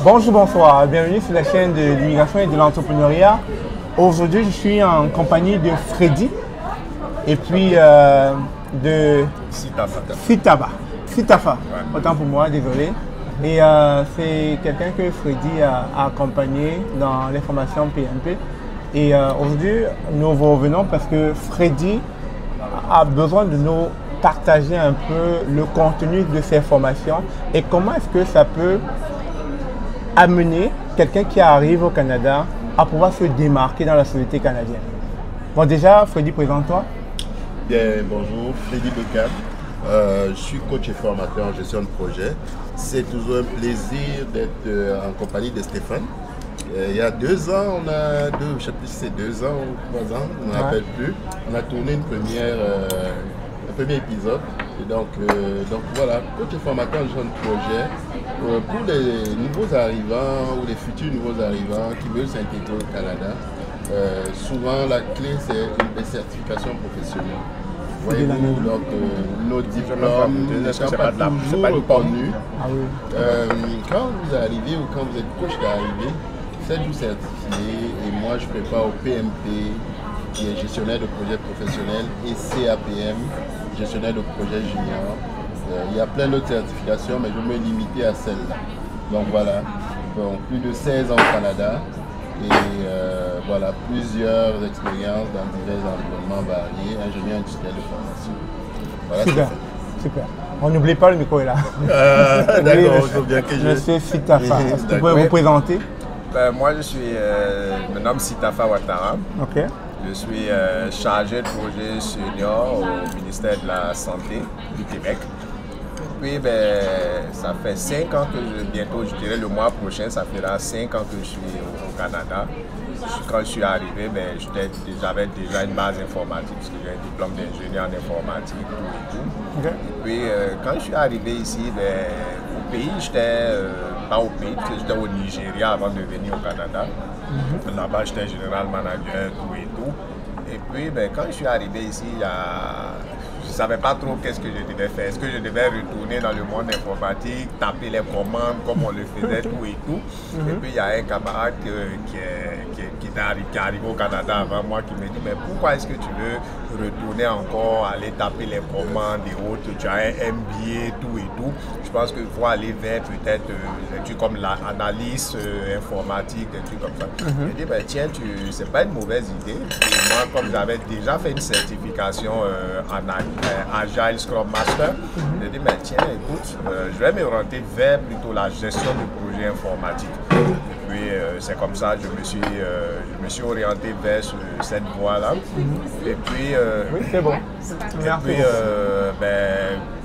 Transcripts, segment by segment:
Bonjour, bonsoir, bienvenue sur la chaîne de l'immigration et de l'entrepreneuriat. Aujourd'hui, je suis en compagnie de Freddy et puis de Sitafa. Ouais. Autant pour moi, désolé. Et c'est quelqu'un que Freddy a accompagné dans les formations PMP. Et aujourd'hui, nous revenons parce que Freddy a besoin de nous partager un peu le contenu de ces formations et comment est-ce que ça peut amener quelqu'un qui arrive au Canada à pouvoir se démarquer dans la société canadienne. Bon, déjà, Freddy, présente-toi. Bien, bonjour, Freddy Beckham. Je suis coach et formateur en gestion de projet. C'est toujours un plaisir d'être en compagnie de Stéphane. Il y a 2 ans, je ne sais plus si c'est 2 ans ou 3 ans, on ne me rappelle plus. On a tourné un premier épisode. Et donc voilà, coach et formateur en gestion de projet. Pour les nouveaux arrivants ou les futurs nouveaux arrivants qui veulent s'intégrer au Canada, souvent la clé c'est des certifications professionnelles. Voyez-vous, donc nos diplômes ne sont pas toujours reconnus. Quand vous arrivez ou quand vous êtes coach d'arrivée, faites-vous certifier et moi je prépare au PMP qui est gestionnaire de projet professionnel et CAPM, gestionnaire de projet junior. Il y a plein d'autres certifications, mais je vais me limiter à celle-là. Donc voilà, plus de 16 ans au Canada et voilà, plusieurs expériences dans divers environnements variés, ingénieur industriel de formation. Voilà, super, super. On n'oublie pas, le micro est là. D'accord, il faut bien que je... Monsieur Sitafa, est-ce que vous pouvez vous présenter? Moi, je me nomme Sitafa Ouattara. Ok. Je suis chargé de projet senior au ministère de la Santé du Québec. Puis, ça fait 5 ans que bientôt, je dirais le mois prochain, ça fera 5 ans que je suis au Canada. Quand je suis arrivé, j'avais déjà une base informatique, parce que j'ai un diplôme d'ingénieur en informatique et tout. Okay. Et puis, quand je suis arrivé ici, au pays, pas au pays, j'étais au Nigeria avant de venir au Canada. Là-bas, j'étais général manager, tout et tout. Et puis, quand je suis arrivé ici, je ne savais pas trop qu'est-ce que je devais faire. Est-ce que je devais retourner dans le monde informatique, taper les commandes comme on le faisait, tout et tout. Et puis, il y a un camarade qui est arrivé au Canada avant moi qui me dit, mais pourquoi est-ce que tu veux retourner encore, aller taper les commandes et autres? Tu as un MBA, tout et tout. Je pense qu'il faut aller vers peut-être des trucs comme l'analyse informatique, des trucs comme ça. Je dis, tiens, c'est pas une mauvaise idée. Et moi, comme j'avais déjà fait une certification en Agile Scrum Master, je dis, tiens, écoute, je vais m'orienter vers plutôt la gestion du projet informatique. Et puis, c'est comme ça que je me suis orienté vers cette voie-là. Et puis, oui, c'est bon.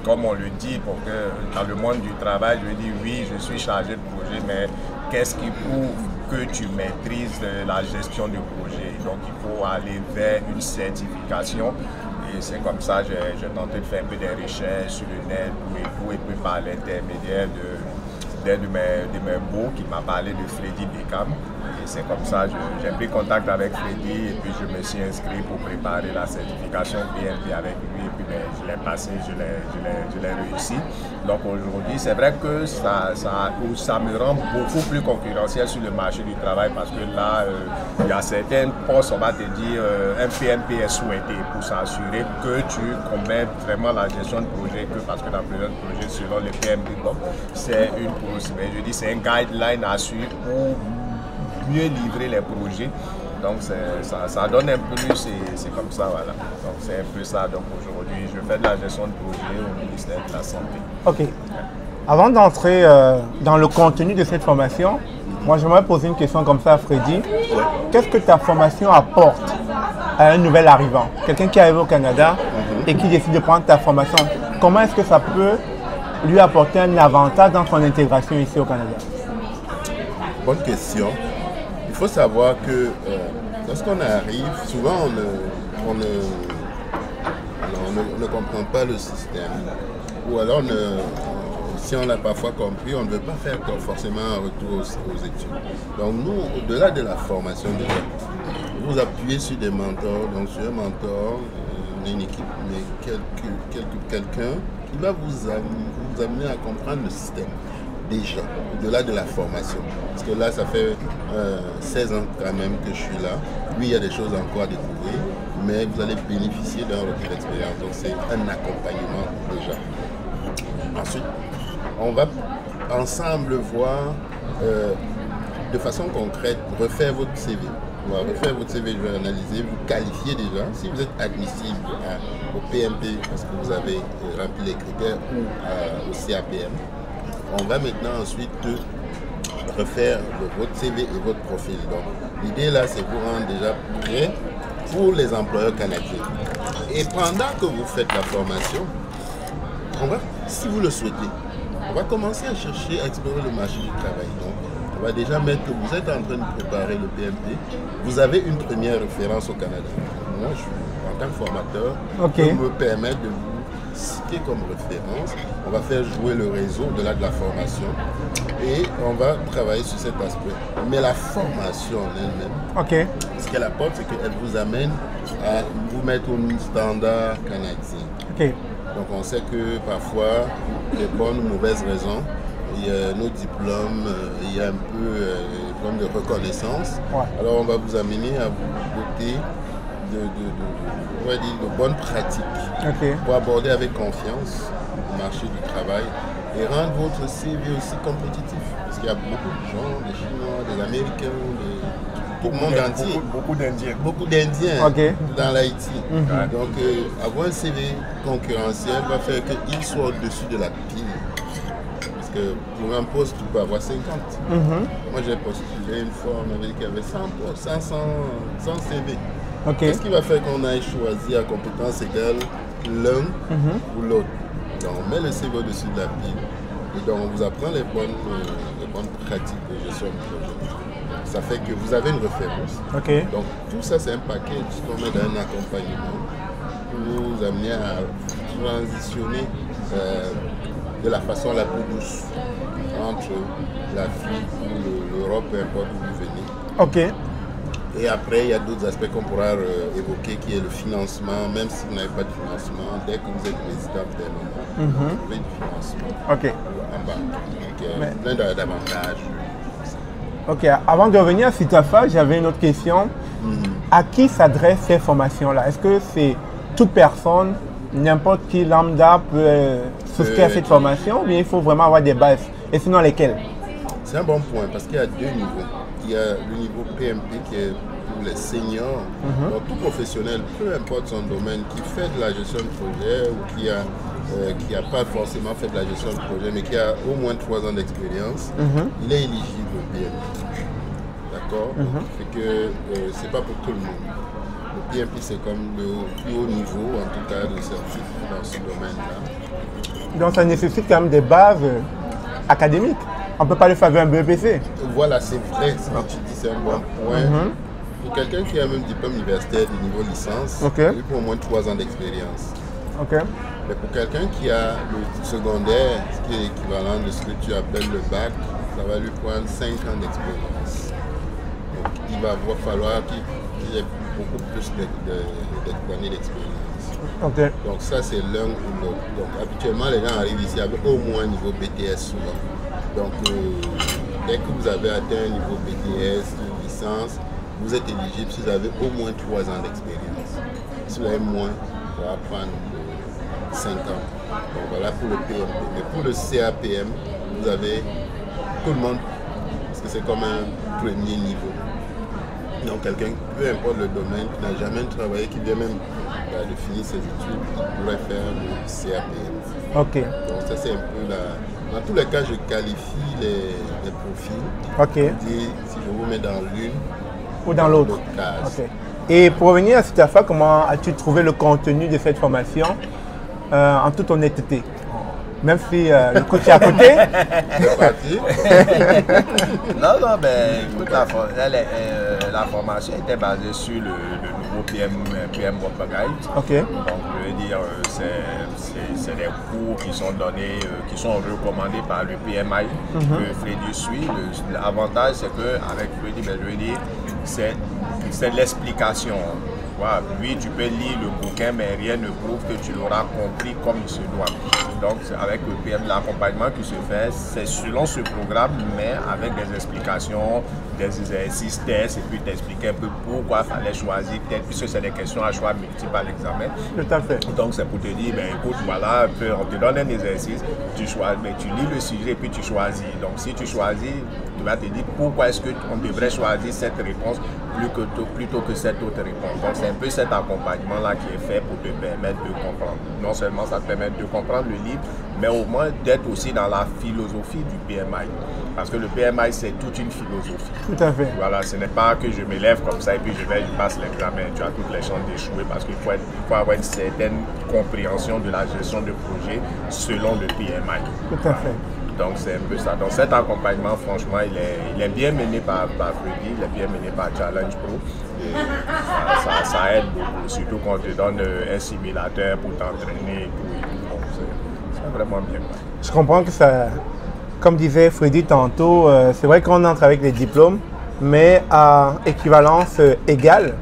Comme on le dit, dans le monde du travail, je dis oui, je suis chargé de projet, mais qu'est-ce qui prouve que tu maîtrises la gestion du projet? Donc, il faut aller vers une certification. Et c'est comme ça que j'ai tenté de faire un peu des recherches sur le net, et puis par l'intermédiaire d'un de mes beaux qui m'a parlé de Freddy Beckham. Et c'est comme ça que j'ai pris contact avec Freddy et puis je me suis inscrit pour préparer la certification PMP avec lui. Et puis je l'ai passé, je l'ai réussi. Donc aujourd'hui, c'est vrai que ça me rend beaucoup plus concurrentiel sur le marché du travail parce que là, il y a certains postes, on va te dire, un PMP est souhaité pour s'assurer que tu combats vraiment la gestion de projet, parce que la gestion de projet, selon le PMP, c'est c'est un guideline à suivre pour mieux livrer les projets. Donc ça donne un plus et c'est comme ça, voilà. Donc c'est un peu ça. Donc aujourd'hui, je fais de la gestion de projet au ministère de la Santé. Ok. Avant d'entrer dans le contenu de cette formation, moi j'aimerais poser une question comme ça à Freddy. Qu'est-ce que ta formation apporte à un nouvel arrivant? Quelqu'un qui arrive au Canada et qui décide de prendre ta formation, comment est-ce que ça peut lui apporter un avantage dans son intégration ici au Canada? Bonne question. Il faut savoir que lorsqu'on arrive, souvent on ne comprend pas le système. Ou alors, si on l'a parfois compris, on ne veut pas faire forcément un retour aux études. Donc nous, au-delà de la formation déjà, vous appuyez sur des mentors. Donc sur un mentor, une équipe, mais quelqu'un qui va vous amener à comprendre le système. déjà, au-delà de la formation. Parce que là, ça fait 16 ans quand même que je suis là. Oui, il y a des choses encore à découvrir, mais vous allez bénéficier d'un retour d'expérience. Donc, c'est un accompagnement déjà. Ensuite, on va ensemble voir de façon concrète, refaire votre CV. On va refaire votre CV, je vais analyser, vous qualifier déjà. Si vous êtes admissible au PMP parce que vous avez rempli les critères ou au CAPM, on va maintenant ensuite refaire votre CV et votre profil. Donc l'idée là, c'est vous rendre déjà prêt pour les employeurs canadiens. Et pendant que vous faites la formation, si vous le souhaitez, on va commencer à chercher à explorer le marché du travail. Donc, on va déjà mettre que vous êtes en train de préparer le PMP. Vous avez une première référence au Canada. Moi, en tant que formateur, je me permets de vous citer comme référence. On va faire jouer le réseau au-delà de la formation et on va travailler sur cet aspect. Mais la formation en elle-même, ce qu'elle apporte, c'est qu'elle vous amène à vous mettre au standard canadien. Donc on sait que parfois, les bonnes ou mauvaises raisons, il y a nos diplômes, il y a un peu des problèmes de reconnaissance. Alors on va vous amener à vous doter de bonnes pratiques pour aborder avec confiance le marché du travail et rendre votre CV aussi compétitif. Parce qu'il y a beaucoup de gens, des Chinois, des Américains, tout le monde entier. Beaucoup d'Indiens dans l'IT. Donc avoir un CV concurrentiel va faire qu'il soit au-dessus de la pile. Parce que pour un poste, tu peux avoir 50. Moi j'ai postulé une fois en Amérique, il y avait 100 CV. Qu'est-ce qui va faire qu'on aille choisir à compétence égale l'un ou l'autre? Donc on met le CV au-dessus de la pile et donc on vous apprend les bonnes pratiques de gestion de projet. Ça fait que vous avez une référence. Donc tout ça c'est un package qu'on met dans un accompagnement pour vous amener à transitionner de la façon la plus douce entre l'Afrique ou l'Europe, peu importe où vous venez. Et après, il y a d'autres aspects qu'on pourra évoquer, qui est le financement. Même si vous n'avez pas de financement, dès que vous êtes résident vous trouvez du financement en banque. Donc, plein d'avantages. Avant de revenir à Sitafa, j'avais une autre question. À qui s'adressent ces formations-là? Est-ce que c'est toute personne, n'importe qui lambda peut souscrire à cette formation, ou bien il faut vraiment avoir des bases? Et sinon, lesquelles? C'est un bon point, parce qu'il y a deux niveaux. Il y a le niveau PMP qui est pour les seniors. Donc tout professionnel, peu importe son domaine, qui fait de la gestion de projet ou qui a pas forcément fait de la gestion de projet, mais qui a au moins 3 ans d'expérience, il est éligible au PMP. D'accord? C'est que c'est pas pour tout le monde. Le PMP c'est comme le plus haut niveau, en tout cas, de certif dans ce domaine-là. Donc ça nécessite quand même des bases académiques. On ne peut pas le faire avec un BEPC. Voilà, c'est vrai, ce que tu dis, c'est un bon point. Pour quelqu'un qui a même diplôme universitaire de niveau licence, il faut au moins 3 ans d'expérience. Mais pour quelqu'un qui a le secondaire, ce qui est équivalent de ce que tu appelles le bac, ça va lui prendre 5 ans d'expérience. Donc il va falloir qu'il ait beaucoup plus d'années d'expérience. Donc ça c'est l'un ou l'autre. Donc habituellement les gens arrivent ici avec au moins un niveau BTS souvent. Donc, dès que vous avez atteint un niveau BTS, une licence, vous êtes éligible si vous avez au moins 3 ans d'expérience. Si vous avez moins, ça va prendre 5 ans. Donc voilà pour le PMP. Mais pour le CAPM, vous avez tout le monde, parce que c'est comme un premier niveau. Donc quelqu'un, peu importe le domaine, qui n'a jamais travaillé, qui vient même de finir ses études, il pourrait faire le CAPM. Donc ça c'est un peu la... Dans tous les cas, je qualifie les profils. Si je vous mets dans l'une ou dans l'autre case. Et pour revenir à Sitafa, comment as-tu trouvé le contenu de cette formation en toute honnêteté? Même si le coach est à côté. C'est parti. Non, ben écoute, la formation était basée sur le nouveau PM Bomba Guide. Donc, je veux dire, c'est des cours qui sont donnés, qui sont recommandés par le PMI que Freddy suit. L'avantage, c'est qu'avec Freddy, ben, je veux dire, c'est l'explication. vois. Lui, tu peux lire le bouquin, mais rien ne prouve que tu l'auras compris comme il se doit. Donc, avec le PM, l'accompagnement qui se fait, c'est selon ce programme, mais avec des explications, des exercices, tests, et puis t'expliquer un peu pourquoi il fallait choisir tel, puisque c'est des questions à choix multiples à l'examen. Tout à fait. Donc, c'est pour te dire, ben, écoute, voilà, on te donne un exercice, tu choisis, mais tu lis le sujet et puis tu choisis. Donc, si tu choisis, tu vas te dire pourquoi est-ce qu'on devrait choisir cette réponse plutôt que cette autre réponse. Donc, c'est un peu cet accompagnement-là qui est fait pour te permettre de comprendre. Non seulement ça te permet de comprendre le livre, mais au moins d'être aussi dans la philosophie du PMI. Parce que le PMI, c'est toute une philosophie. Tout à fait. Voilà, ce n'est pas que je me lève comme ça et puis je passe l'examen. Tu as toutes les chances d'échouer parce qu'il faut avoir une certaine compréhension de la gestion de projet selon le PMI. Tout à fait. Donc c'est un peu ça. Donc cet accompagnement, franchement, il est bien mené par Freddy, il est bien mené par Challenge Pro. Et ça aide beaucoup, surtout quand on te donne un simulateur pour t'entraîner et tout. C'est vraiment bien. Je comprends que ça, comme disait Freddy tantôt, c'est vrai qu'on entre avec les diplômes, mais à équivalence égale,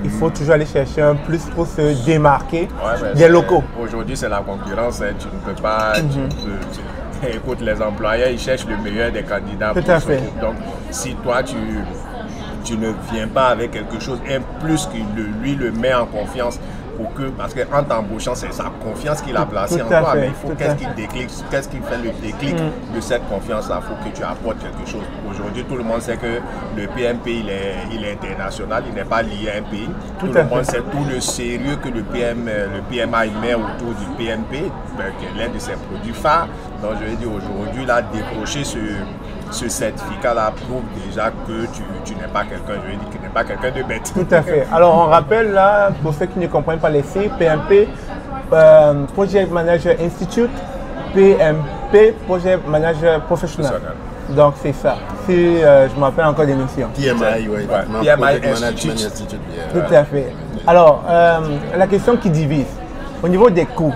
il faut toujours aller chercher un plus pour se démarquer des locaux. Aujourd'hui, c'est la concurrence. Hein. Tu ne peux pas... Écoute, les employeurs, ils cherchent le meilleur des candidats. Tout à fait. Donc, si toi, tu ne viens pas avec quelque chose, un plus qui lui le met en confiance, parce qu'en t'embauchant, c'est sa confiance qu'il a placée en toi, mais il faut qu'est-ce qui fait le déclic de cette confiance-là. Il faut que tu apportes quelque chose. Aujourd'hui, tout le monde sait que le PMP, il est international, il n'est pas lié à un pays. Tout le monde sait tout le sérieux que le PMI met autour du PMP, qui est l'un de ses produits phares. Donc, je vais dire aujourd'hui, là, décrocher ce certificat-là prouve déjà que tu n'es pas quelqu'un, je vais dire, que n'est pas quelqu'un de bête. Tout à fait. Alors, on rappelle là, pour ceux qui ne comprennent pas les signes, PMP, Project Manager Institute, PMP, Project Manager Professional. Donc, c'est ça. Si je m'appelle encore d'émission. PMI, oui. PMI Institute. Tout à fait. Alors, la question qui divise, au niveau des coûts,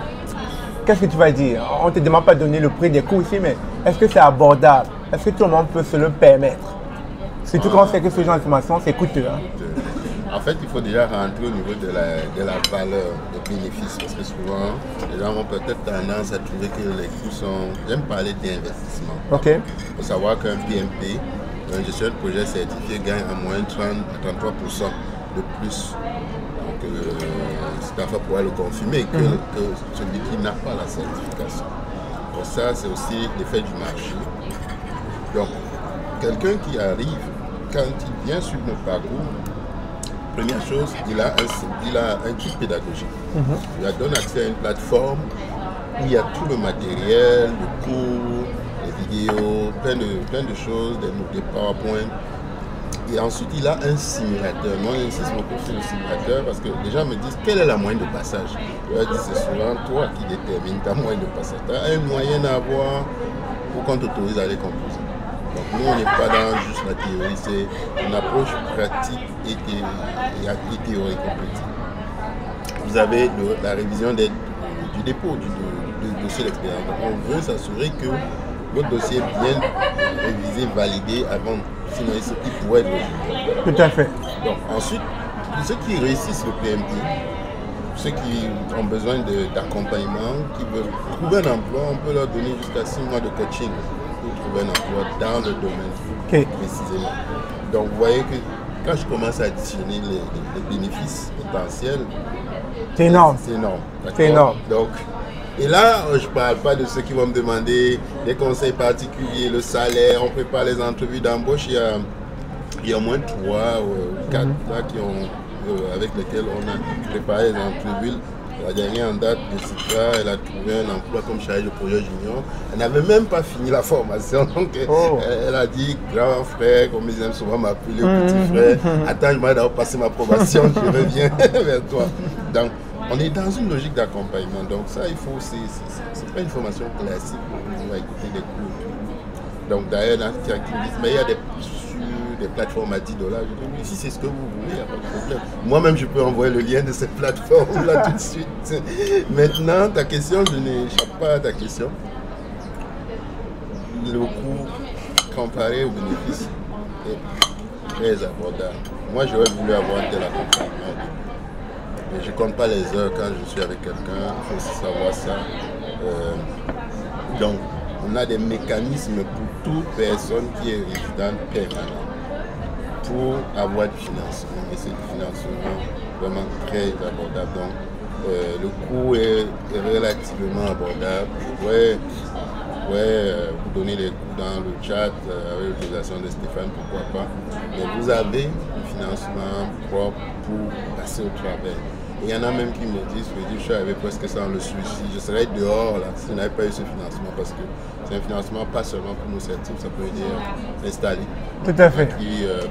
qu'est-ce que tu vas dire? On ne te demande pas de donner le prix des coûts ici, mais est-ce que c'est abordable? Est-ce que tout le monde peut se le permettre? Surtout quand on sait que ce genre d'information, c'est coûteux. Hein? En fait, il faut déjà rentrer au niveau de la valeur, des bénéfices, parce que souvent, les gens ont peut-être tendance à trouver que les coûts sont... J'aime parler d'investissement. Ok. Il faut savoir qu'un PMP, un gestionnaire de projet certifié, gagne en moyenne 30 à 33% de plus. Donc, Stafa pourra le confirmer que celui qui n'a pas la certification. Donc ça, c'est aussi l'effet du marché. Donc, quelqu'un qui arrive, quand il vient sur notre parcours, première chose, il a un kit pédagogique. Il donne accès à une plateforme où il y a tout le matériel, le cours, les vidéos, plein de choses, des PowerPoint. Et ensuite, il a un simulateur. Moi, j'insiste beaucoup sur le simulateur parce que les gens me disent quelle est la moyenne de passage. Je leur dis c'est souvent toi qui détermine ta moyenne de passage. Tu as une moyenne à avoir pour qu'on t'autorise à les composer. Donc nous, on n'est pas dans juste la théorie, c'est une approche pratique et théorique complète. Vous avez la révision du dépôt, du dossier d'expérience. Donc on veut s'assurer que votre dossier est bien révisé, validé avant. Sinon, il pourrait être rejeté. Tout à fait. Donc ensuite, pour ceux qui réussissent le PMP, ceux qui ont besoin d'accompagnement, qui veulent trouver un emploi, on peut leur donner jusqu'à 6 mois de coaching pour trouver un emploi dans le domaine précisément. Donc vous voyez que quand je commence à additionner les bénéfices potentiels, c'est énorme. C'est énorme. C'est énorme. Donc, et là, je ne parle pas de ceux qui vont me demander des conseils particuliers, le salaire, on prépare les entrevues d'embauche. Il y a au moins 3 ou 4 là avec lesquels on a préparé les entrevues. La dernière en date de Citra, elle a trouvé un emploi comme chargée de projet junior. Elle n'avait même pas fini la formation. Donc elle a dit, grand frère, comme ils aiment souvent m'appeler, petit frère, attends, je vais d'abord passer ma probation, je reviens vers toi. Donc, on est dans une logique d'accompagnement. Donc ça, il faut, c'est pas une formation classique où on va écouter des cours. Donc d'ailleurs, il y a qui me disent, mais il y a des plateformes à $10. Je dis oui, si c'est ce que vous voulez, il n'y a pas de problème. Moi-même, je peux envoyer le lien de cette plateforme-là tout de suite. Maintenant, ta question, je n'échappe pas à ta question. Le coût comparé au bénéfice est très abordable. Moi, j'aurais voulu avoir un tel accompagnement. je ne compte pas les heures quand je suis avec quelqu'un, il faut aussi savoir ça. Donc, on a des mécanismes pour toute personne qui est résidente permanente pour avoir du financement. Et c'est du financement vraiment très abordable. Donc, le coût est relativement abordable. Vous donner les coûts dans le chat avec l'utilisation de Stéphane, pourquoi pas. Mais vous avez du financement propre pour passer au travail. Il y en a même qui me disent, je suis arrivé presque sans le suicide, je serais dehors là si je n'avais pas eu ce financement parce que c'est un financement pas seulement pour nous certifs, ça peut aider à installer. Tout à fait.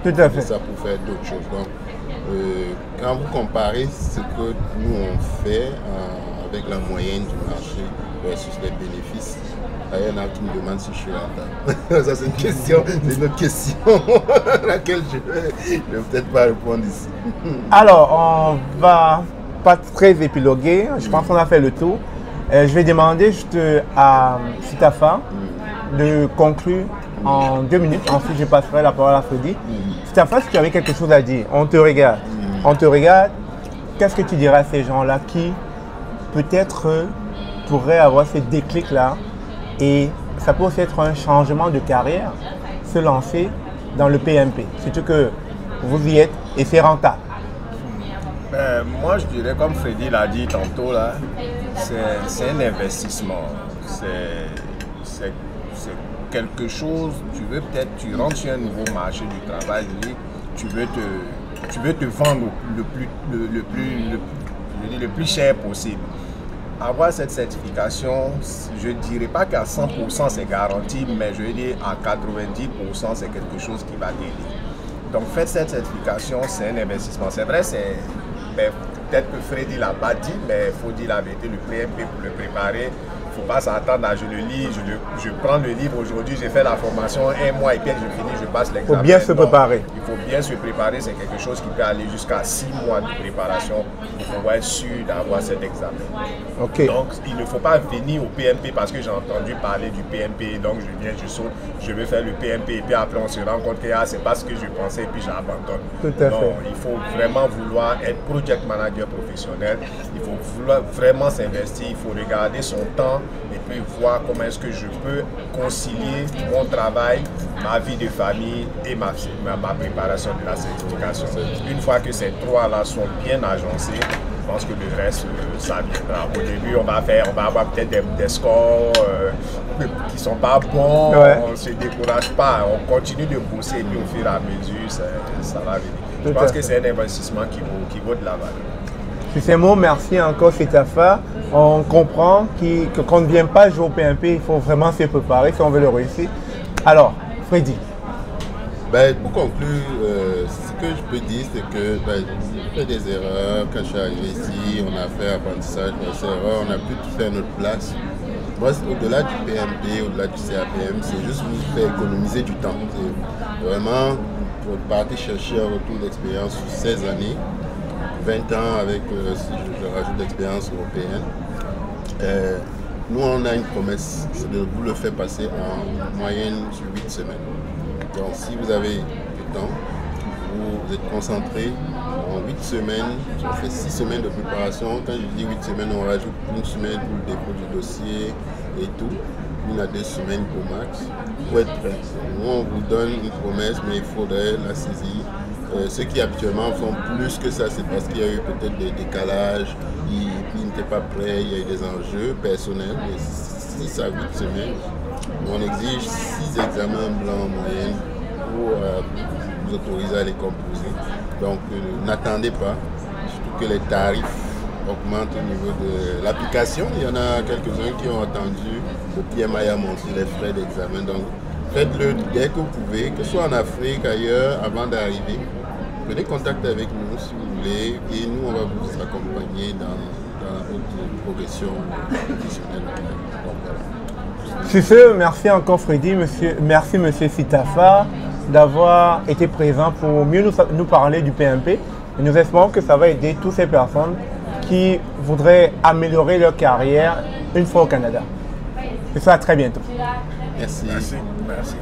Tout à fait. Ça pour faire d'autres choses. Donc, quand vous comparez ce que nous on fait avec la moyenne du marché versus les bénéfices, il y en a qui me demandent si je suis rentable. Ça c'est une question, c'est une autre question à laquelle je ne vais peut-être pas répondre ici. Alors, on va pas très épiloguer, je pense qu'on a fait le tour. Je vais demander juste à Sitafa de conclure en 2 minutes, ensuite je passerai la parole à Freddy. Sitafa, si tu avais quelque chose à dire, on te regarde. On te regarde, qu'est-ce que tu dirais à ces gens-là qui peut-être pourraient avoir ce déclic-là et ça peut aussi être un changement de carrière, se lancer dans le PMP, surtout que vous y êtes et c'est rentable. Moi, je dirais, comme Freddy l'a dit tantôt, là, c'est un investissement. C'est quelque chose, tu rentres sur un nouveau marché du travail, tu veux te vendre le plus cher possible. Avoir cette certification, je ne dirais pas qu'à 100% c'est garanti, mais je dis à 90% c'est quelque chose qui va t'aider. Donc faites cette certification, c'est un investissement. C'est vrai, peut-être que Freddy ne l'a pas dit, mais il faut dire la vérité, le PMP pour le préparer, il ne faut pas s'attendre à je le lis, je prends le livre aujourd'hui, j'ai fait la formation 1 mois et puis je finis, je passe l'examen. Il faut bien se préparer. Il faut bien se préparer, c'est quelque chose qui peut aller jusqu'à 6 mois de préparation pour pouvoir être sûr d'avoir cet examen. Okay. Donc il ne faut pas venir au PMP parce que j'ai entendu parler du PMP, donc je viens, je saute, je veux faire le PMP et puis après on se rend compte que c'est pas ce que je pensais et puis j'abandonne. Non, il faut vraiment vouloir être project manager professionnel, il faut vouloir vraiment s'investir, il faut regarder son temps et puis voir comment est-ce que je peux concilier mon travail, ma vie de famille et ma préparation de la certification. Une fois que ces trois-là sont bien agencés, je pense que le reste, ça viendra. Au début, on va avoir peut-être des scores qui ne sont pas bons, on ne se décourage pas, on continue de bosser et puis au fur et à mesure, ça va venir. Je pense que c'est un investissement qui vaut de la valeur. Sur ces mots, merci encore Sitafa. On comprend que quand on ne vient pas jouer au PMP, il faut vraiment se préparer si on veut le réussir. Alors, Freddy. Pour conclure, ce que je peux dire, c'est que j'ai fait des erreurs. Quand je suis arrivé ici, on a fait apprentissage, mais ces erreurs, on a pu tout faire à notre place. Moi, au-delà du PMP, au-delà du CAPM, c'est juste vous faire économiser du temps. C'est vraiment pour partir chercher un retour d'expérience sur 16 années, 20 ans avec, si je rajoute l'expérience européenne. Nous, on a une promesse, c'est de vous le faire passer en moyenne sur 8 semaines. Donc, si vous avez du temps, vous êtes concentré, en 8 semaines, on fait 6 semaines de préparation. Quand je dis 8 semaines, on rajoute une semaine pour le dépôt du dossier et tout. 1 à 2 semaines pour max, pour être prêt. Nous, on vous donne une promesse, mais il faudrait la saisir. Ceux qui habituellement font plus que ça, c'est parce qu'il y a eu peut-être des décalages, ils n'étaient pas prêts, il y a eu des enjeux personnels. Mais 6 à 8 semaines, on exige 6 examens blancs en moyenne pour vous autoriser à les composer. Donc n'attendez pas, surtout que les tarifs augmentent au niveau de l'application. Il y en a quelques-uns qui ont attendu, le PMI a monté les frais d'examen. Donc faites-le dès que vous pouvez, que ce soit en Afrique, ailleurs, avant d'arriver. Prenez contact avec nous si vous voulez et nous on va vous accompagner dans votre progression professionnelle. Donc, voilà. Sur ce, merci encore Freddy, merci monsieur Sitafa d'avoir été présent pour mieux nous parler du PMP. Et nous espérons que ça va aider toutes ces personnes qui voudraient améliorer leur carrière une fois au Canada. Et ça, à très bientôt. Merci. Merci.